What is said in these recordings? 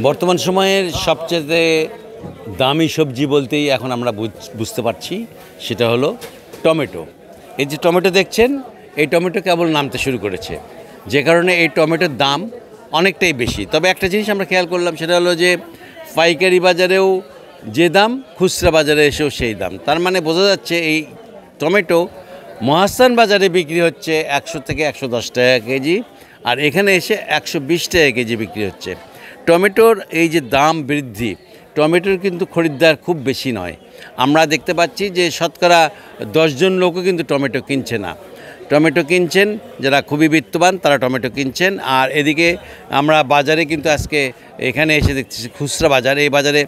বর্তমান সময়ের সবচেয়ে দামি সবজি বলতেই এখন আমরা বুঝতে পারছি, সেটা হলো টমেটো। এই যে টমেটো দেখছেন, এই টমেটো কেবল নামতে শুরু করেছে, যে কারণে এই টমেটোর দাম অনেকটাই বেশি। তবে একটা জিনিস আমরা খেয়াল করলাম, সেটা হলো যে পাইকারি বাজারেও যে দাম, খুচরা বাজারে এসেও সেই দাম। তার মানে বোঝা যাচ্ছে এই টমেটো মহাস্থান বাজারে বিক্রি হচ্ছে 100 থেকে 110 টাকা কেজি, আর এখানে এসে 120 টাকা কেজি বিক্রি হচ্ছে। টমেটোর এই যে দাম বৃদ্ধি, টমেটোর কিন্তু খরিদ্দার খুব বেশি নয়। আমরা দেখতে পাচ্ছি যে শতকরা 10 জন লোকও কিন্তু টমেটো কিনছে না। টমেটো কিনছেন যারা খুবই বিত্তবান, তারা টমেটো কিনছেন। আর এদিকে আমরা বাজারে কিন্তু আজকে এখানে এসে দেখতেছি খুচরা বাজার, এই বাজারে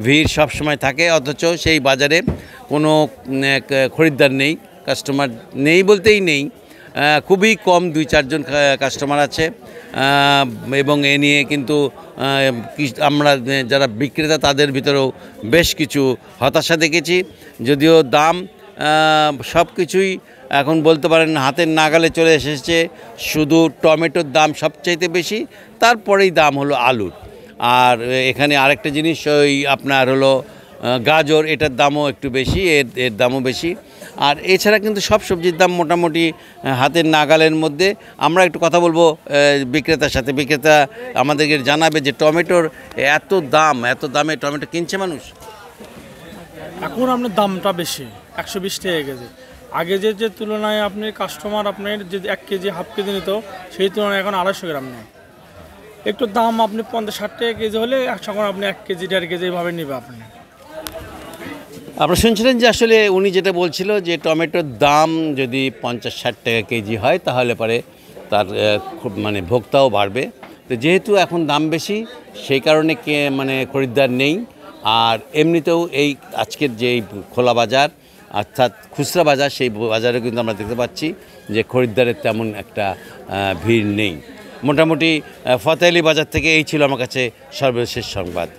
ভিড় সব সময় থাকে, অথচ সেই বাজারে কোনো খরিদ্দার নেই, কাস্টমার নেই বলতেই নেই, খুবই কম 2-4 জন কাস্টমার আছে। এবং এ নিয়ে কিন্তু আমরা যারা বিক্রেতা তাদের ভিতরেও বেশ কিছু হতাশা দেখেছি। যদিও দাম সব কিছুই এখন বলতে পারেন হাতের নাগালে চলে এসেছে, শুধু টমেটোর দাম সবচাইতে বেশি, তারপরেই দাম হলো আলুর। আর এখানে আরেকটা জিনিস ওই আপনার হলো গাজর, এটার দামও একটু বেশি, এর দামও বেশি। আর এছাড়া কিন্তু সব সবজির দাম মোটামুটি হাতের নাগালের মধ্যে। আমরা একটু কথা বলবো বিক্রেতার সাথে, বিক্রেতা আমাদেরকে জানাবে যে টমেটোর এত দামে টমেটো কিনছে মানুষ। এখন আপনার দামটা বেশি, 120 টাকা কেজি। আগে যে তুলনায় আপনি কাস্টমার আপনার যে 1 কেজি হাফ কেজি নিত, সেই তুলনায় এখন 250 গ্রাম নেয়। একটু দাম আপনি 50-60 টাকা কেজি হলে এখন আপনি 1 কেজি 1.5 কেজি এইভাবে নেবে আপনি। আপনারা শুনছিলেন যে আসলে উনি যেটা বলছিল যে টমেটোর দাম যদি 50-60 টাকা কেজি হয়, তাহলে পরে তার খুব ভোক্তাও বাড়বে। তো যেহেতু এখন দাম বেশি, সেই কারণে খরিদ্দার নেই। আর এমনিতেও এই আজকের যে খোলা বাজার অর্থাৎ খুচরা বাজার, সেই বাজারে কিন্তু আমরা দেখতে পাচ্ছি যে খরিদ্দারের তেমন একটা ভিড় নেই। মোটামুটি ফতেহালি বাজার থেকে এই ছিল আমার কাছে সর্বশেষ সংবাদ।